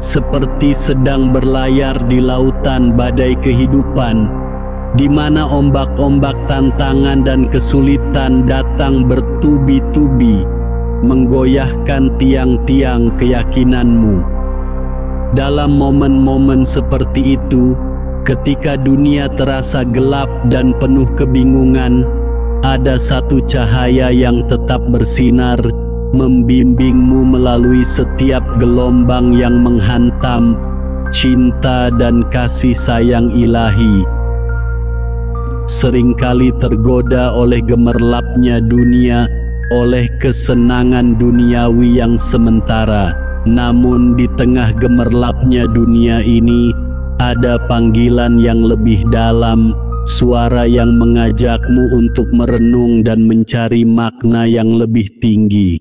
seperti sedang berlayar di lautan badai kehidupan, di mana ombak-ombak tantangan dan kesulitan datang bertubi-tubi, menggoyahkan tiang-tiang keyakinanmu. Dalam momen-momen seperti itu, ketika dunia terasa gelap dan penuh kebingungan, ada satu cahaya yang tetap bersinar, membimbingmu melalui setiap gelombang yang menghantam, cinta dan kasih sayang ilahi. Seringkali tergoda oleh gemerlapnya dunia, oleh kesenangan duniawi yang sementara. Namun di tengah gemerlapnya dunia ini, ada panggilan yang lebih dalam, suara yang mengajakmu untuk merenung dan mencari makna yang lebih tinggi.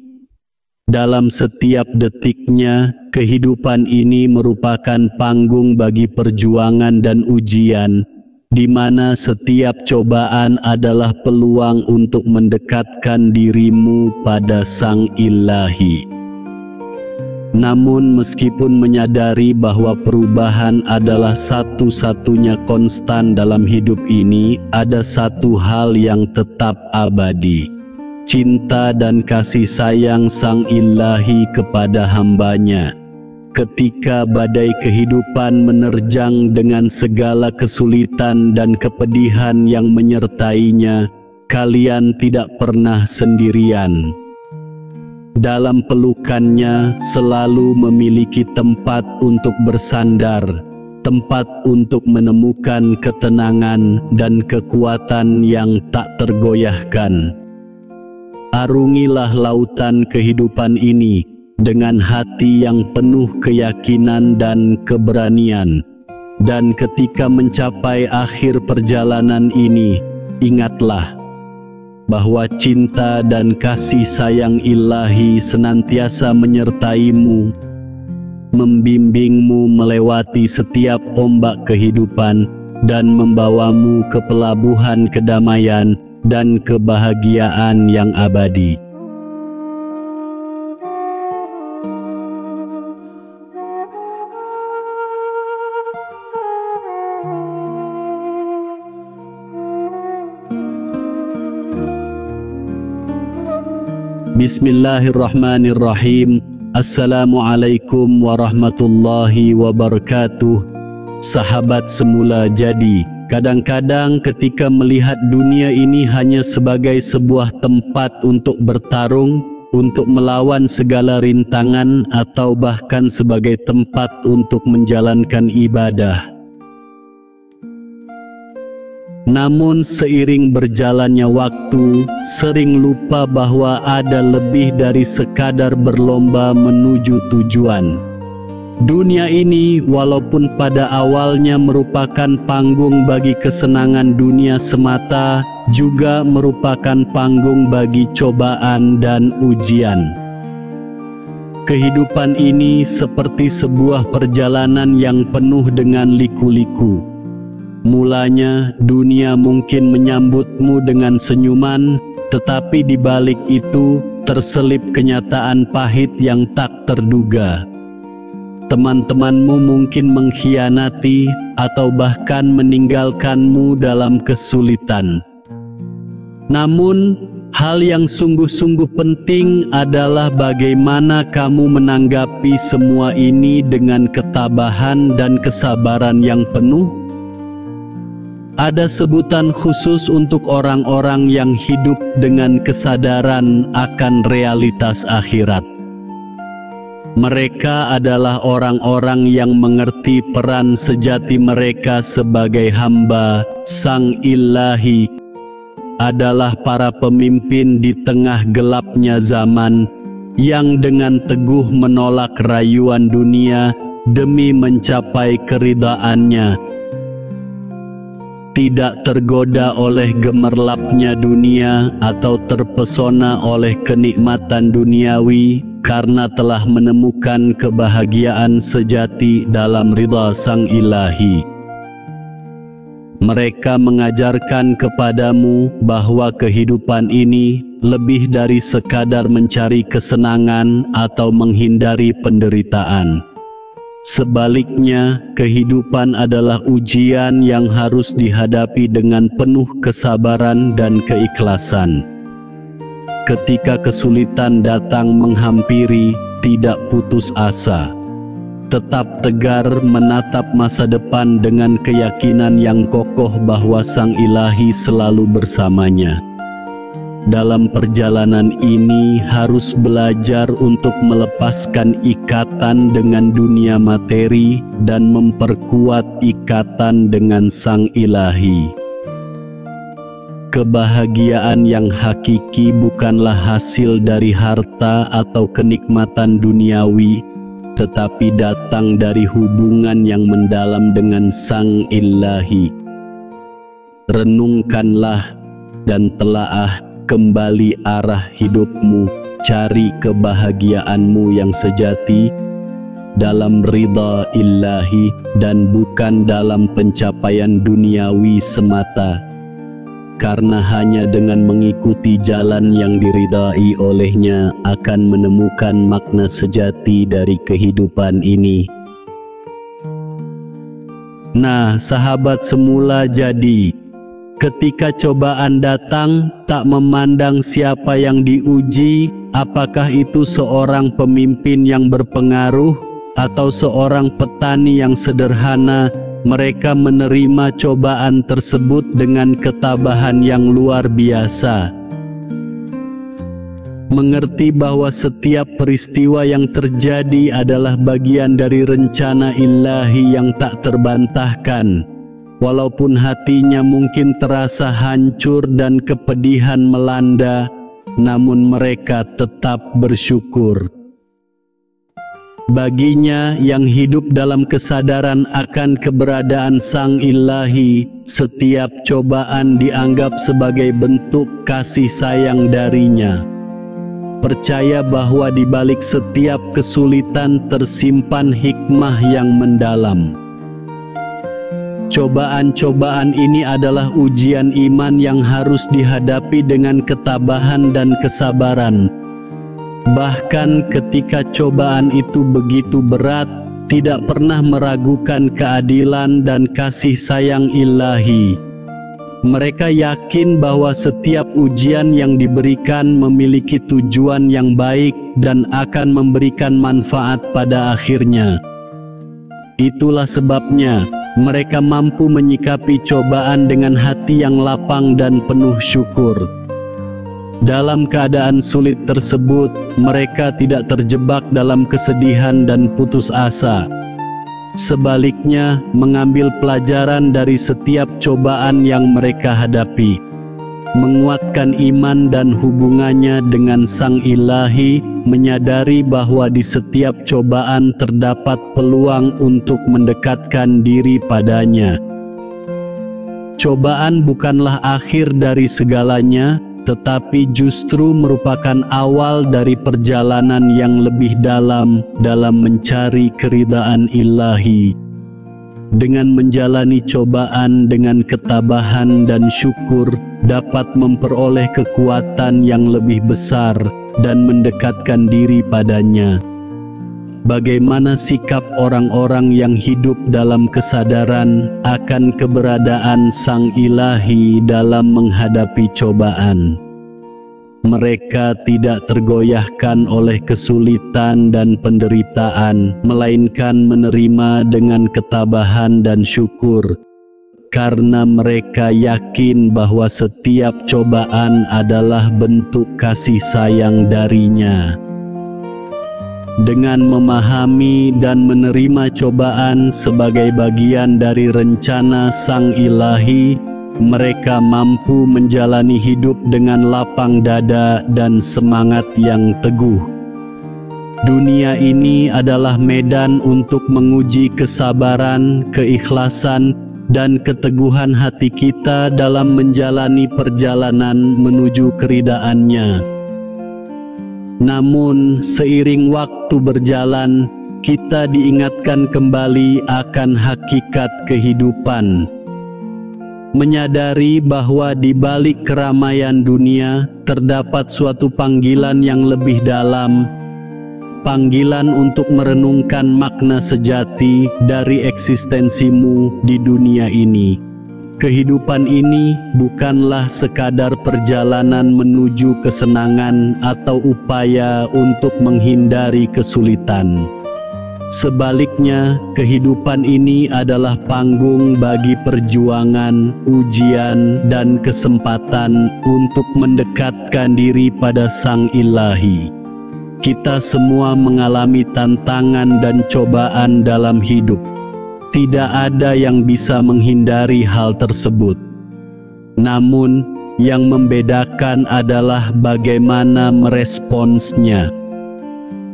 Dalam setiap detiknya, kehidupan ini merupakan panggung bagi perjuangan dan ujian, di mana setiap cobaan adalah peluang untuk mendekatkan dirimu pada Sang Ilahi. Namun meskipun menyadari bahwa perubahan adalah satu-satunya konstan dalam hidup ini, ada satu hal yang tetap abadi: cinta dan kasih sayang Sang Ilahi kepada hambanya. Ketika badai kehidupan menerjang dengan segala kesulitan dan kepedihan yang menyertainya, kalian tidak pernah sendirian. Dalam pelukannya selalu memiliki tempat untuk bersandar, tempat untuk menemukan ketenangan dan kekuatan yang tak tergoyahkan. Arungilah lautan kehidupan ini dengan hati yang penuh keyakinan dan keberanian. Dan ketika mencapai akhir perjalanan ini, ingatlah bahwa cinta dan kasih sayang ilahi senantiasa menyertaimu, membimbingmu melewati setiap ombak kehidupan, dan membawamu ke pelabuhan kedamaian dan kebahagiaan yang abadi. Bismillahirrahmanirrahim. Assalamualaikum warahmatullahi wabarakatuh. Sahabat semula jadi, kadang-kadang ketika melihat dunia ini hanya sebagai sebuah tempat untuk bertarung, untuk melawan segala rintangan, atau bahkan sebagai tempat untuk menjalankan ibadah. Namun seiring berjalannya waktu, sering lupa bahwa ada lebih dari sekadar berlomba menuju tujuan. Dunia ini walaupun pada awalnya merupakan panggung bagi kesenangan dunia semata, juga merupakan panggung bagi cobaan dan ujian. Kehidupan ini seperti sebuah perjalanan yang penuh dengan liku-liku. Mulanya dunia mungkin menyambutmu dengan senyuman, tetapi di balik itu terselip kenyataan pahit yang tak terduga. Teman-temanmu mungkin mengkhianati atau bahkan meninggalkanmu dalam kesulitan. Namun, hal yang sungguh-sungguh penting adalah bagaimana kamu menanggapi semua ini dengan ketabahan dan kesabaran yang penuh. Ada sebutan khusus untuk orang-orang yang hidup dengan kesadaran akan realitas akhirat. Mereka adalah orang-orang yang mengerti peran sejati mereka sebagai hamba Sang Ilahi, adalah para pemimpin di tengah gelapnya zaman yang dengan teguh menolak rayuan dunia demi mencapai keridhaannya. Tidak tergoda oleh gemerlapnya dunia atau terpesona oleh kenikmatan duniawi, karena telah menemukan kebahagiaan sejati dalam ridha Sang Ilahi. Mereka mengajarkan kepadamu bahwa kehidupan ini lebih dari sekadar mencari kesenangan atau menghindari penderitaan. Sebaliknya, kehidupan adalah ujian yang harus dihadapi dengan penuh kesabaran dan keikhlasan. Ketika kesulitan datang menghampiri, tidak putus asa. Tetap tegar menatap masa depan dengan keyakinan yang kokoh bahwa Sang Ilahi selalu bersamanya. Dalam perjalanan ini harus belajar untuk melepaskan ikatan dengan dunia materi dan memperkuat ikatan dengan Sang Ilahi. Kebahagiaan yang hakiki bukanlah hasil dari harta atau kenikmatan duniawi, tetapi datang dari hubungan yang mendalam dengan Sang Ilahi. Renungkanlah dan telaah kembali arah hidupmu, cari kebahagiaanmu yang sejati dalam ridha Ilahi dan bukan dalam pencapaian duniawi semata. Karena hanya dengan mengikuti jalan yang diridai olehnya akan menemukan makna sejati dari kehidupan ini. Nah, sahabat semula, jadi ketika cobaan datang, tak memandang siapa yang diuji, apakah itu seorang pemimpin yang berpengaruh atau seorang petani yang sederhana, mereka menerima cobaan tersebut dengan ketabahan yang luar biasa. Mengerti bahwa setiap peristiwa yang terjadi adalah bagian dari rencana Ilahi yang tak terbantahkan. Walaupun hatinya mungkin terasa hancur dan kepedihan melanda, namun mereka tetap bersyukur. Baginya yang hidup dalam kesadaran akan keberadaan Sang Ilahi, setiap cobaan dianggap sebagai bentuk kasih sayang darinya. Percaya bahwa di balik setiap kesulitan tersimpan hikmah yang mendalam. Cobaan-cobaan ini adalah ujian iman yang harus dihadapi dengan ketabahan dan kesabaran. Bahkan ketika cobaan itu begitu berat, tidak pernah meragukan keadilan dan kasih sayang Ilahi. Mereka yakin bahwa setiap ujian yang diberikan memiliki tujuan yang baik dan akan memberikan manfaat pada akhirnya. Itulah sebabnya mereka mampu menyikapi cobaan dengan hati yang lapang dan penuh syukur. Dalam keadaan sulit tersebut, mereka tidak terjebak dalam kesedihan dan putus asa. Sebaliknya, mengambil pelajaran dari setiap cobaan yang mereka hadapi, menguatkan iman dan hubungannya dengan Sang Ilahi, menyadari bahwa di setiap cobaan terdapat peluang untuk mendekatkan diri padanya. Cobaan bukanlah akhir dari segalanya, tetapi justru merupakan awal dari perjalanan yang lebih dalam mencari keridaan Ilahi. Dengan menjalani cobaan dengan ketabahan dan syukur, dapat memperoleh kekuatan yang lebih besar dan mendekatkan diri padanya. Bagaimana sikap orang-orang yang hidup dalam kesadaran akan keberadaan Sang Ilahi dalam menghadapi cobaan? Mereka tidak tergoyahkan oleh kesulitan dan penderitaan, melainkan menerima dengan ketabahan dan syukur, karena mereka yakin bahwa setiap cobaan adalah bentuk kasih sayang darinya. Dengan memahami dan menerima cobaan sebagai bagian dari rencana Sang Ilahi, mereka mampu menjalani hidup dengan lapang dada dan semangat yang teguh. Dunia ini adalah medan untuk menguji kesabaran, keikhlasan, dan keteguhan hati kita dalam menjalani perjalanan menuju keridaannya. Namun, seiring waktu berjalan, kita diingatkan kembali akan hakikat kehidupan. Menyadari bahwa di balik keramaian dunia terdapat suatu panggilan yang lebih dalam, panggilan untuk merenungkan makna sejati dari eksistensimu di dunia ini. Kehidupan ini bukanlah sekadar perjalanan menuju kesenangan atau upaya untuk menghindari kesulitan. Sebaliknya, kehidupan ini adalah panggung bagi perjuangan, ujian, dan kesempatan untuk mendekatkan diri pada Sang Ilahi. Kita semua mengalami tantangan dan cobaan dalam hidup. Tidak ada yang bisa menghindari hal tersebut. Namun, yang membedakan adalah bagaimana meresponsnya.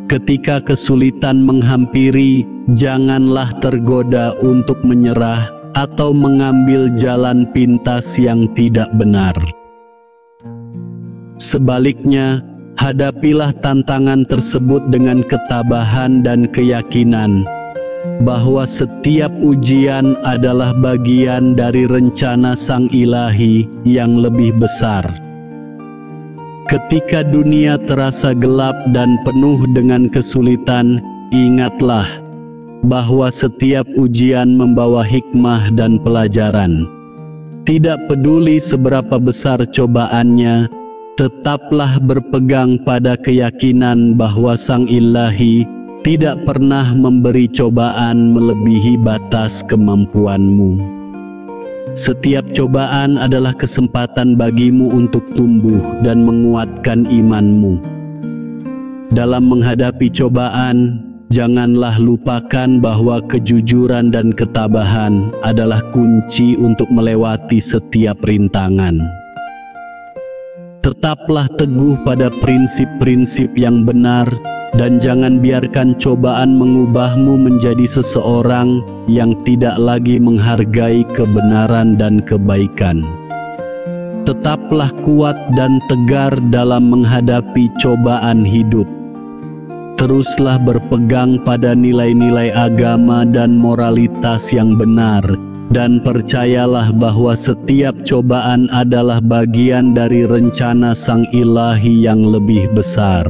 Ketika kesulitan menghampiri, janganlah tergoda untuk menyerah atau mengambil jalan pintas yang tidak benar. Sebaliknya, hadapilah tantangan tersebut dengan ketabahan dan keyakinan bahwa setiap ujian adalah bagian dari rencana Sang Ilahi yang lebih besar. Ketika dunia terasa gelap dan penuh dengan kesulitan, ingatlah bahwa setiap ujian membawa hikmah dan pelajaran. Tidak peduli seberapa besar cobaannya, tetaplah berpegang pada keyakinan bahwa Sang Ilahi tidak pernah memberi cobaan melebihi batas kemampuanmu. Setiap cobaan adalah kesempatan bagimu untuk tumbuh dan menguatkan imanmu. Dalam menghadapi cobaan, janganlah lupakan bahwa kejujuran dan ketabahan adalah kunci untuk melewati setiap rintangan. Tetaplah teguh pada prinsip-prinsip yang benar dan jangan biarkan cobaan mengubahmu menjadi seseorang yang tidak lagi menghargai kebenaran dan kebaikan. Tetaplah kuat dan tegar dalam menghadapi cobaan hidup. Teruslah berpegang pada nilai-nilai agama dan moralitas yang benar, dan percayalah bahwa setiap cobaan adalah bagian dari rencana Sang Ilahi yang lebih besar.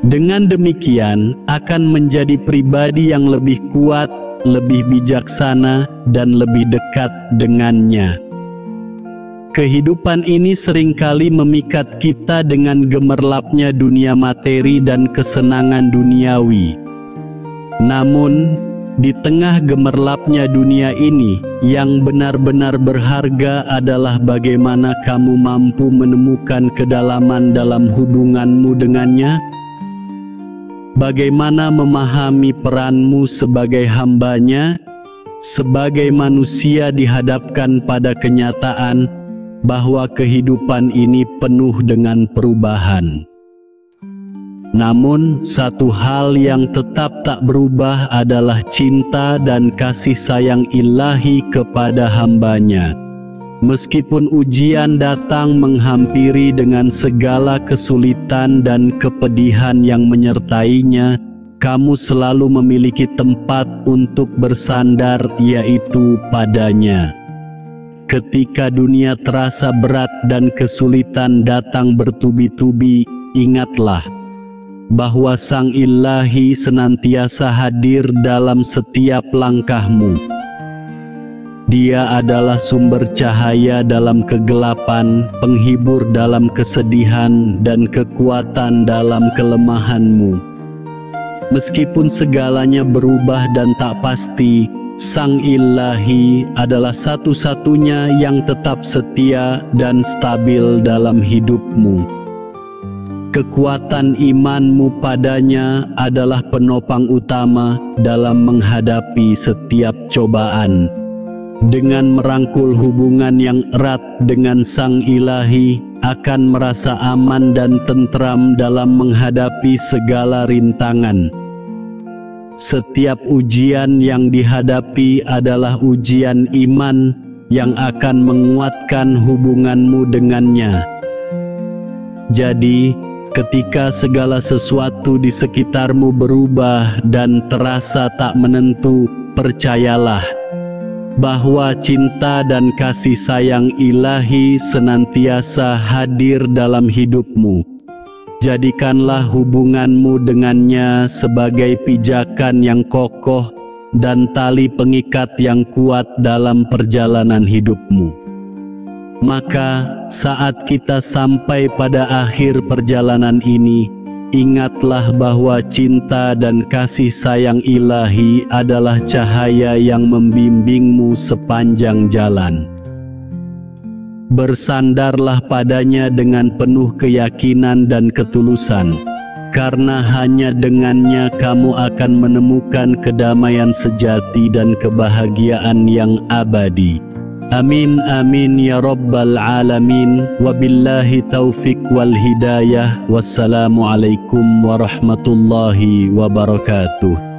Dengan demikian, akan menjadi pribadi yang lebih kuat, lebih bijaksana, dan lebih dekat dengannya. Kehidupan ini seringkali memikat kita dengan gemerlapnya dunia materi dan kesenangan duniawi. Namun, di tengah gemerlapnya dunia ini, yang benar-benar berharga adalah bagaimana kamu mampu menemukan kedalaman dalam hubunganmu dengannya. Bagaimana memahami peranmu sebagai hambanya, sebagai manusia dihadapkan pada kenyataan bahwa kehidupan ini penuh dengan perubahan. Namun, satu hal yang tetap tak berubah adalah cinta dan kasih sayang Ilahi kepada hambanya. Meskipun ujian datang menghampiri dengan segala kesulitan dan kepedihan yang menyertainya, kamu selalu memiliki tempat untuk bersandar, yaitu padanya. Ketika dunia terasa berat dan kesulitan datang bertubi-tubi, ingatlah bahwa Sang Ilahi senantiasa hadir dalam setiap langkahmu. Dia adalah sumber cahaya dalam kegelapan, penghibur dalam kesedihan, dan kekuatan dalam kelemahanmu. Meskipun segalanya berubah dan tak pasti, Sang Ilahi adalah satu-satunya yang tetap setia dan stabil dalam hidupmu. Kekuatan imanmu padanya adalah penopang utama dalam menghadapi setiap cobaan. Dengan merangkul hubungan yang erat dengan Sang Ilahi, akan merasa aman dan tentram dalam menghadapi segala rintangan. Setiap ujian yang dihadapi adalah ujian iman yang akan menguatkan hubunganmu dengannya. Jadi, ketika segala sesuatu di sekitarmu berubah dan terasa tak menentu, percayalah bahwa cinta dan kasih sayang Ilahi senantiasa hadir dalam hidupmu. Jadikanlah hubunganmu dengannya sebagai pijakan yang kokoh dan tali pengikat yang kuat dalam perjalanan hidupmu. Maka saat kita sampai pada akhir perjalanan ini, ingatlah bahwa cinta dan kasih sayang ilahi adalah cahaya yang membimbingmu sepanjang jalan. Bersandarlah padanya dengan penuh keyakinan dan ketulusan, karena hanya dengannya kamu akan menemukan kedamaian sejati dan kebahagiaan yang abadi. Amin amin ya rabbal alamin. Wabillahi taufik wal hidayah. Wassalamualaikum warahmatullahi wabarakatuh.